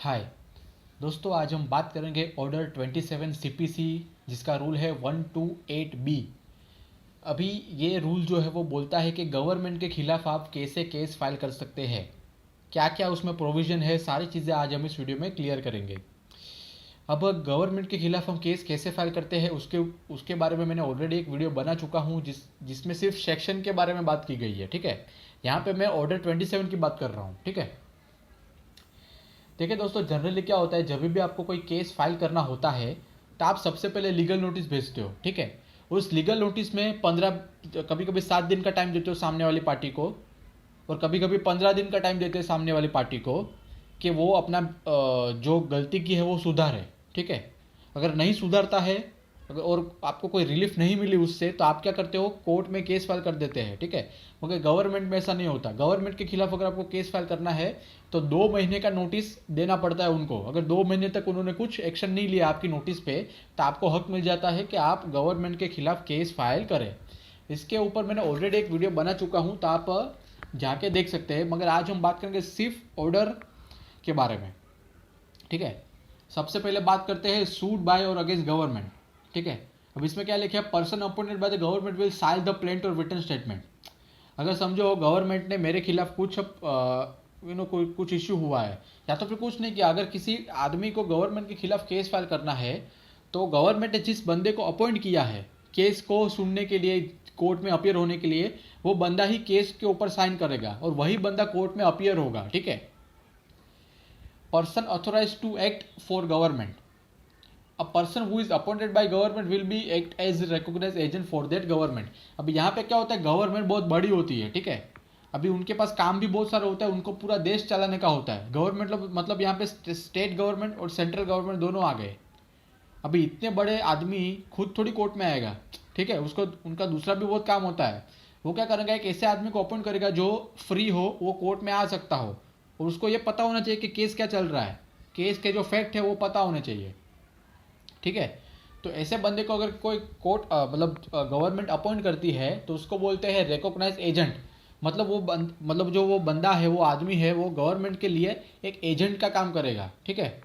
हाय दोस्तों, आज हम बात करेंगे ऑर्डर 27 सीपीसी जिसका रूल है 128B। अभी ये रूल जो है वो बोलता है कि गवर्नमेंट के खिलाफ आप कैसे केस फाइल कर सकते हैं, क्या क्या उसमें प्रोविज़न है, सारी चीज़ें आज हम इस वीडियो में क्लियर करेंगे। अब गवर्नमेंट के खिलाफ हम केस कैसे फाइल करते हैं उसके उसके बारे में मैंने ऑलरेडी एक वीडियो बना चुका हूँ जिसमें सिर्फ सेक्शन के बारे में बात की गई है। ठीक है, यहाँ पे मैं ऑर्डर 27 की बात कर रहा हूँ। ठीक है, देखिए दोस्तों, जनरली क्या होता है, जब भी आपको कोई केस फाइल करना होता है तो आप सबसे पहले लीगल नोटिस भेजते हो। ठीक है, उस लीगल नोटिस में 15, कभी कभी 7 दिन का टाइम देते हो सामने वाली पार्टी को, और कभी कभी 15 दिन का टाइम देते हैं सामने वाली पार्टी को कि वो अपना जो गलती की है वो सुधारे। ठीक है, अगर नहीं सुधरता है और आपको कोई रिलीफ नहीं मिली उससे, तो आप क्या करते हो, कोर्ट में केस फाइल कर देते हैं। ठीक है, मगर गवर्नमेंट में ऐसा नहीं होता। गवर्नमेंट के खिलाफ अगर आपको केस फाइल करना है तो 2 महीने का नोटिस देना पड़ता है उनको। अगर 2 महीने तक उन्होंने कुछ एक्शन नहीं लिया आपकी नोटिस पे, तो आपको हक मिल जाता है कि आप गवर्नमेंट के खिलाफ केस फाइल करें। इसके ऊपर मैंने ऑलरेडी एक वीडियो बना चुका हूँ, तो आप जाके देख सकते हैं। मगर आज हम बात करेंगे सिर्फ ऑर्डर के बारे में। ठीक है, सबसे पहले बात करते हैं सूट बाय और अगेंस्ट गवर्नमेंट। ठीक है, अब इसमें क्या लिखा है, person appointed by the government will file the plaint और रिटन स्टेटमेंट। अगर समझो गवर्नमेंट ने मेरे खिलाफ कुछ कोई कुछ इश्यू हुआ है, या तो फिर कुछ नहीं किया, अगर किसी आदमी को गवर्नमेंट के खिलाफ केस फाइल करना है तो गवर्नमेंट ने जिस बंदे को अपॉइंट किया है केस को सुनने के लिए, कोर्ट में अपियर होने के लिए, वो बंदा ही केस के ऊपर साइन करेगा और वही बंदा कोर्ट में अपियर होगा। ठीक है, person authorised to act for government, a person who is appointed by government will be act as recognised agent for that government. अब यहाँ पे क्या होता है, गवर्नमेंट बहुत बड़ी होती है। ठीक है, अभी उनके पास काम भी बहुत सारा होता है, उनको पूरा देश चलाने का होता है। गवर्नमेंट मतलब यहाँ पे स्टेट गवर्नमेंट और सेंट्रल गवर्नमेंट दोनों आ गए। अभी इतने बड़े आदमी खुद थोड़ी कोर्ट में आएगा। ठीक है, उसको उनका दूसरा भी बहुत काम होता है। वो क्या करेगा, एक ऐसे आदमी को अपॉइंट करेगा जो फ्री हो, वो कोर्ट में आ सकता हो, और उसको ये पता होना चाहिए कि केस क्या चल रहा है, केस के जो फैक्ट है वो पता होने चाहिए। ठीक है, तो ऐसे बंदे को अगर कोई कोर्ट मतलब गवर्नमेंट अपॉइंट करती है तो उसको बोलते हैं रिकॉग्नाइज एजेंट। मतलब मतलब जो वो बंदा है, वो आदमी है, वो गवर्नमेंट के लिए एक एजेंट का काम करेगा। ठीक है,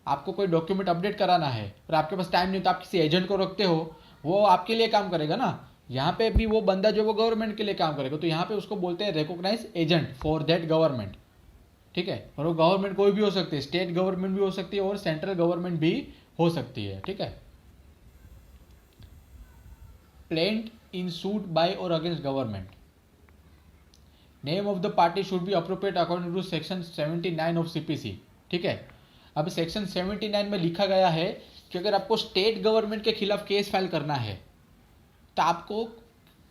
आपको कोई डॉक्यूमेंट अपडेट कराना है और आपके पास टाइम नहीं तो आप किसी एजेंट को रखते हो, वो आपके लिए काम करेगा ना। यहाँ पे भी वो बंदा जो वो गवर्नमेंट के लिए काम करेगा, तो यहाँ पे उसको बोलते हैं recognise agent for that government. ठीक है, और वो गवर्नमेंट कोई भी हो सकती है, स्टेट गवर्नमेंट भी हो सकती है और सेंट्रल गवर्नमेंट भी हो सकती है। ठीक है, प्लेंट इन सूट बाय और against government, name of the party should be appropriate according to section 79 of CPC. ठीक है, अब सेक्शन 79 में लिखा गया है कि अगर आपको स्टेट गवर्नमेंट के खिलाफ केस फाइल करना है तो आपको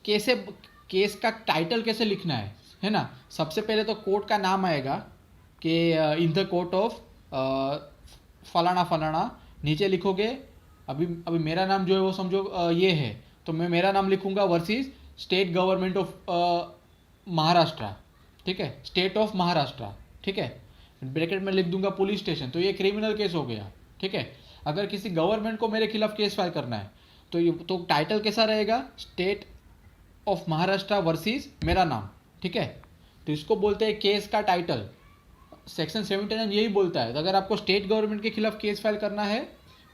कैसे, केस का टाइटल कैसे लिखना है ना। सबसे पहले तो कोर्ट का नाम आएगा कि इन द कोर्ट ऑफ फलाना फलाना, नीचे लिखोगे। अभी अभी मेरा नाम जो है वो समझो ये है, तो मैं मेरा नाम लिखूंगा versus state government of Maharashtra. ठीक है, स्टेट ऑफ महाराष्ट्र। ठीक है, ब्रैकेट में लिख दूंगा पुलिस स्टेशन, तो ये क्रिमिनल केस हो गया। ठीक है, अगर किसी गवर्नमेंट को मेरे खिलाफ केस फाइल करना है तो ये तो टाइटल कैसा रहेगा, स्टेट ऑफ महाराष्ट्र वर्सेस मेरा नाम। ठीक है, तो इसको बोलते हैं केस का टाइटल। सेक्शन 79 यही बोलता है, तो अगर आपको स्टेट गवर्नमेंट के खिलाफ केस फाइल करना है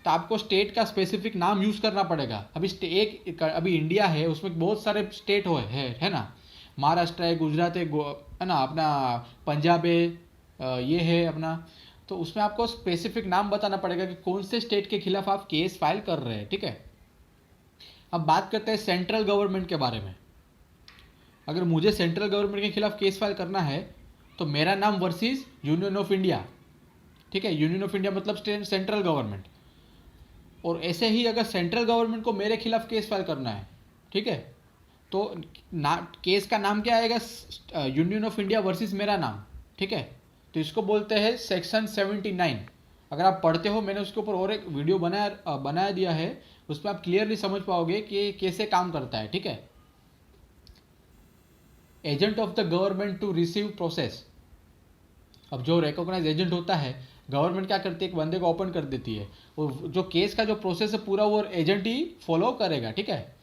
तो आपको स्टेट का स्पेसिफिक नाम यूज करना पड़ेगा। अभी इंडिया है, उसमें बहुत सारे स्टेट है ना। महाराष्ट्र है, गुजरात है ना, अपना पंजाब है, ये है अपना। तो उसमें आपको स्पेसिफिक नाम बताना पड़ेगा कि कौन से स्टेट के खिलाफ आप केस फाइल कर रहे हैं। ठीक है, अब बात करते हैं सेंट्रल गवर्नमेंट के बारे में। अगर मुझे सेंट्रल गवर्नमेंट के खिलाफ केस फाइल करना है तो मेरा नाम वर्सेस यूनियन ऑफ इंडिया। ठीक है, यूनियन ऑफ इंडिया मतलब सेंट्रल गवर्नमेंट। और ऐसे ही अगर सेंट्रल गवर्नमेंट को मेरे खिलाफ केस फाइल करना है, ठीक है, तो केस का नाम क्या आएगा, यूनियन ऑफ इंडिया वर्सेस मेरा नाम। ठीक है, तो इसको बोलते हैं सेक्शन 79। अगर आप पढ़ते हो, मैंने उसके ऊपर और एक वीडियो बनाया दिया है, उसमें आप क्लियरली समझ पाओगे कि कैसे काम करता है। ठीक है, agent of the government to receive process. अब जो रिकॉग्नाइज एजेंट होता है, गवर्नमेंट क्या करती है, एक बंदे को ओपन कर देती है, और जो केस का जो प्रोसेस है पूरा वो एजेंट ही फॉलो करेगा। ठीक है,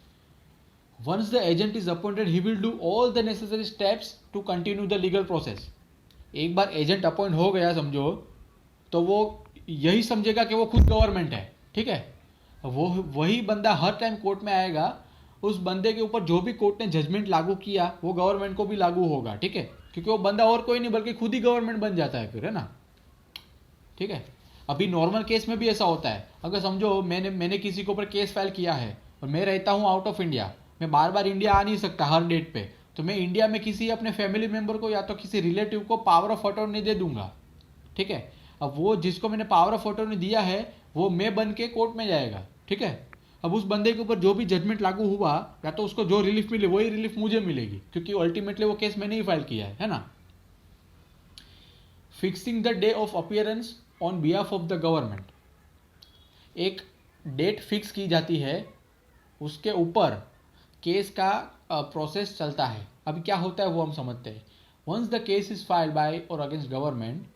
once the agent is appointed he will do all the necessary steps to continue the legal process. एक बार एजेंट अपॉइंट हो गया समझो, तो वो यही समझेगा कि वो खुद गवर्नमेंट है, ठीक है। वो वही बंदा हर टाइम कोर्ट में आएगा, उस बंदे के ऊपर जो भी कोर्ट ने जजमेंट लागू किया वो गवर्नमेंट को भी लागू होगा, ठीक है, क्योंकि वो बंदा और कोई नहीं बल्कि खुद ही गवर्नमेंट बन जाता है फिर, है ना, ठीक है। अभी नॉर्मल केस में भी ऐसा होता है। अगर समझो मैंने किसी के ऊपर केस फाइल किया है और मैं रहता हूँ आउट ऑफ इंडिया, मैं बार बार इंडिया आ नहीं सकता हर डेट पे, तो मैं इंडिया में किसी अपने फैमिली मेंबर को या तो किसी रिलेटिव को पावर ऑफ अटॉर्नी दे दूंगा, ठीक है। अब वो जिसको मैंने पावर ऑफ अटॉर्नी दिया है वो मैं बन के कोर्ट में जाएगा, ठीक है। अब उस बंदे के ऊपर जो भी जजमेंट लागू हुआ, या तो उसको जो रिलीफ मिले वही रिलीफ मुझे मिलेगी, क्योंकि अल्टीमेटली वो केस मैंने ही फाइल किया है ना। Fixing the day of appearance on behalf of the government, एक डेट फिक्स की जाती है, उसके ऊपर केस का प्रोसेस चलता है। अभी क्या होता है वो हम समझते हैं। Once the case is filed by और अगेंस्ट गवर्नमेंट,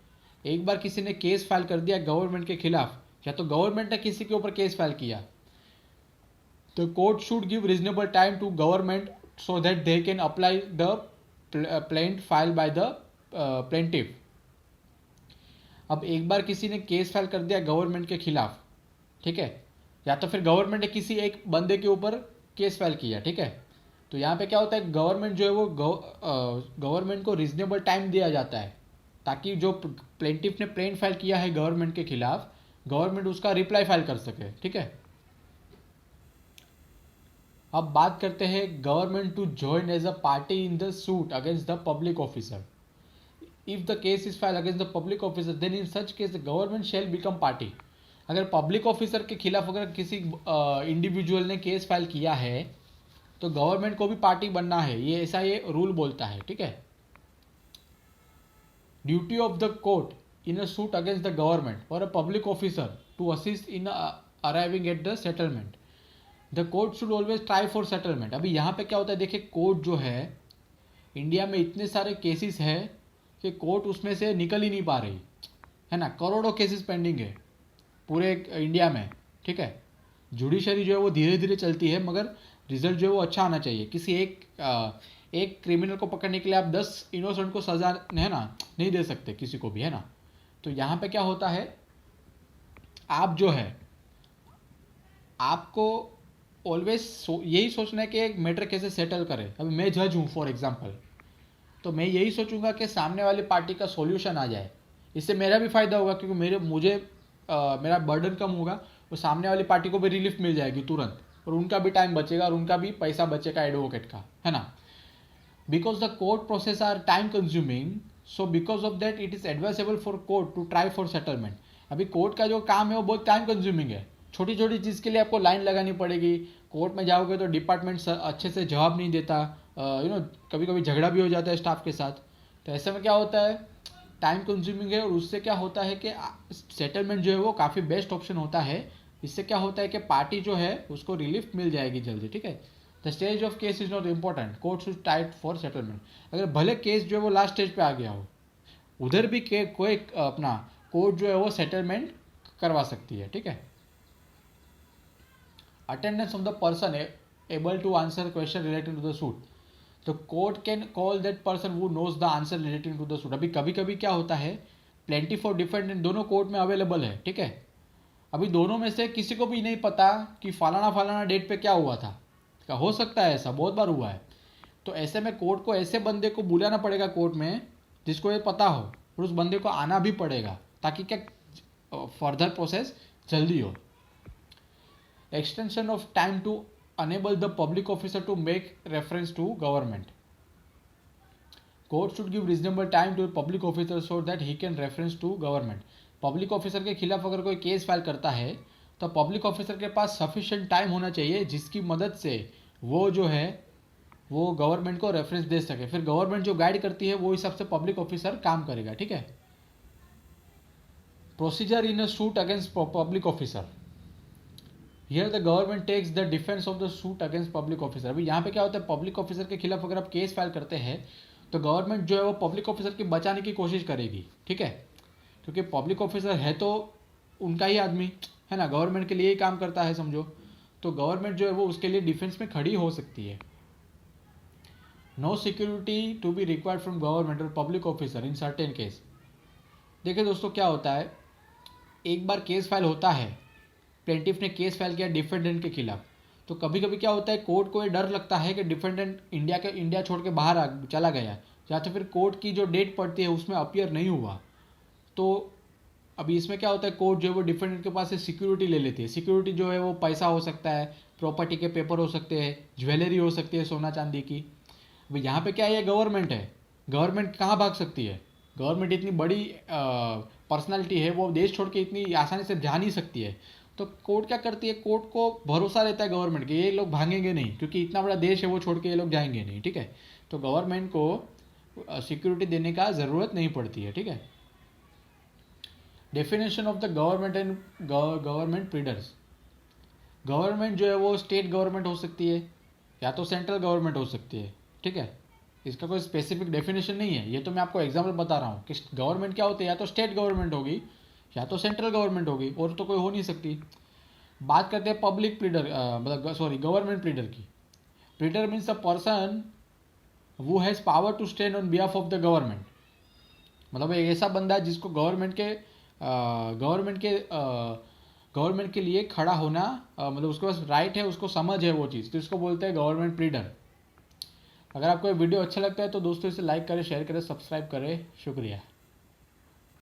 एक बार किसी ने केस फाइल कर दिया गवर्नमेंट के खिलाफ, या तो गवर्नमेंट ने किसी के ऊपर केस फाइल किया, तो court should give reasonable time to government so that they can apply the plaint file by the plaintiff. अब एक बार किसी ने केस फाइल कर दिया गवर्नमेंट के खिलाफ, ठीक है, या तो फिर गवर्नमेंट ने किसी एक बंदे के ऊपर केस फाइल किया, ठीक है, तो यहाँ पे क्या होता है, गवर्नमेंट जो है वो गवर्नमेंट को रीजनेबल टाइम दिया जाता है, ताकि जो प्लेंटिफ ने प्लेंट फाइल किया है गवर्नमेंट के खिलाफ, गवर्नमेंट उसका रिप्लाई फाइल कर सके, ठीक है। अब बात करते हैं government to join as a party in the suit against the public officer. If the case is filed against the public officer, then in such case the government shall become party. अगर public officer के खिलाफ अगर किसी individual ने case file किया है तो government को भी पार्टी बनना है, ये ऐसा ये रूल बोलता है, ठीक है। Duty of the court in a suit against the government और a public officer to assist in arriving at the settlement. The court should always try for settlement. अभी यहाँ पे क्या होता है, देखिए कोर्ट जो है इंडिया में इतने सारे केसेस हैं कि कोर्ट उसमें से निकल ही नहीं पा रही है ना, करोड़ों केसेस पेंडिंग है पूरे इंडिया में, ठीक है। जुडिशरी जो है वो धीरे धीरे चलती है, मगर रिजल्ट जो है वो अच्छा आना चाहिए। किसी एक क्रिमिनल को पकड़ने के लिए आप 10 इनोसेंट को सजा है ना नहीं दे सकते किसी को भी, है ना। तो यहाँ पे क्या होता है, आप जो है आपको ऑलवेज यही सोचना है कि एक मैटर कैसे सेटल करे। अभी मैं जज हूँ फॉर एग्जाम्पल, तो मैं यही सोचूंगा कि सामने वाली पार्टी का सॉल्यूशन आ जाए, इससे मेरा भी फायदा होगा, क्योंकि मेरा बर्डन कम होगा, और सामने वाली पार्टी को भी रिलीफ मिल जाएगी तुरंत, और उनका भी टाइम बचेगा और उनका भी पैसा बचेगा एडवोकेट का, है ना। Because the court process are time consuming, so because of that it is advisable for court to try for settlement. अभी कोर्ट का जो काम है वो बहुत टाइम कंज्यूमिंग है, छोटी छोटी चीज़ के लिए आपको लाइन लगानी पड़ेगी, कोर्ट में जाओगे तो डिपार्टमेंट अच्छे से जवाब नहीं देता, कभी कभी झगड़ा भी हो जाता है स्टाफ के साथ। तो ऐसे में क्या होता है, टाइम कंज्यूमिंग है, और उससे क्या होता है कि सेटलमेंट जो है वो काफ़ी बेस्ट ऑप्शन होता है। इससे क्या होता है कि पार्टी जो है उसको रिलीफ मिल जाएगी जल्दी, ठीक है। The stage of case is not important, court should tight for settlement. अगर भले केस जो है वो लास्ट स्टेज पे आ गया हो, उधर भी कोई अपना कोर्ट जो है वो सेटलमेंट करवा सकती है, ठीक है। Attendance of the person able to answer question relating to the suit, तो court can call that person who knows the answer relating to the suit. अभी कभी कभी क्या होता है, प्लेंटिफ और डिफेंडेंट दोनों कोर्ट में अवेलेबल है, ठीक है। अभी दोनों में से किसी को भी नहीं पता कि फलाना फलाना डेट पे क्या हुआ था, क्या हो सकता है, ऐसा बहुत बार हुआ है। तो ऐसे में कोर्ट को ऐसे बंदे को बुलाना पड़ेगा कोर्ट में जिसको ये पता हो, और उस बंदे को आना भी पड़ेगा, ताकि क्या फर्दर प्रोसेस जल्दी हो। Extension of time to enable the public officer to make reference to government. Court should give reasonable time to public officer so that he can reference to government. Public officer के खिलाफ अगर कोई case file करता है तो public officer के पास sufficient time होना चाहिए जिसकी मदद से वो जो है वो गवर्नमेंट को रेफरेंस दे सके। फिर गवर्नमेंट जो गाइड करती है वो हिसाब से पब्लिक ऑफिसर काम करेगा, ठीक है। Procedure in a suit against public officer, here the government takes the defence of the suit against public officer. अभी यहाँ पे क्या होता है, पब्लिक ऑफिसर के खिलाफ अगर आप केस फाइल करते हैं तो गवर्नमेंट जो है वो पब्लिक ऑफिसर की बचाने की कोशिश करेगी, ठीक है, क्योंकि पब्लिक ऑफिसर है तो उनका ही आदमी है ना, गवर्नमेंट के लिए ही काम करता है समझो, तो गवर्नमेंट जो है वो उसके लिए डिफेंस में खड़ी हो सकती है। No security to be required from government और public officer in certain case. देखिए दोस्तों क्या होता है, एक बार केस फाइल होता है, प्लेंटिफ ने केस फाइल किया डिफेंडेंट के खिलाफ, तो कभी कभी क्या होता है, कोर्ट को ये डर लगता है कि डिफेंडेंट इंडिया छोड़ के बाहर चला गया, या तो फिर कोर्ट की जो डेट पड़ती है उसमें अपीयर नहीं हुआ। तो अभी इसमें क्या होता है, कोर्ट जो है वो डिफेंडेंट के पास से सिक्योरिटी ले लेती है। सिक्योरिटी जो है वो पैसा हो सकता है, प्रॉपर्टी के पेपर हो सकते हैं, ज्वेलरी हो सकती है सोना चांदी की। अभी यहाँ पे क्या है, ये गवर्नमेंट है, गवर्नमेंट कहाँ भाग सकती है, गवर्नमेंट इतनी बड़ी पर्सनालिटी है, वो देश छोड़ के इतनी आसानी से जा नहीं सकती है। तो कोर्ट क्या करती है, कोर्ट को भरोसा रहता है गवर्नमेंट के, ये लोग भागेंगे नहीं, क्योंकि इतना बड़ा देश है वो छोड़ के ये लोग जाएंगे नहीं, ठीक है। तो गवर्नमेंट को सिक्योरिटी देने का ज़रूरत नहीं पड़ती है, ठीक है। Definition of the government and government pleaders. Government जो है वो स्टेट गवर्नमेंट हो सकती है या तो सेंट्रल गवर्नमेंट हो सकती है, ठीक है। इसका कोई स्पेसिफिक डेफिनेशन नहीं है, ये तो मैं आपको एग्जाम्पल बता रहा हूँ कि गवर्नमेंट क्या होती है, या तो स्टेट गवर्नमेंट होगी या तो सेंट्रल गवर्नमेंट होगी, और तो कोई हो नहीं सकती। बात करते हैं पब्लिक प्लीडर, मतलब सॉरी गवर्नमेंट प्लीडर की। Pleader means a person who has power to stand on behalf of the government. मतलब एक ऐसा बंदा है जिसको गवर्नमेंट के लिए खड़ा होना, मतलब उसके पास राइट है, उसको समझ है वो चीज़, तो इसको बोलते हैं गवर्नमेंट प्लीडर। अगर आपको ये वीडियो अच्छा लगता है तो दोस्तों इसे लाइक करें, शेयर करें, सब्सक्राइब करें। शुक्रिया।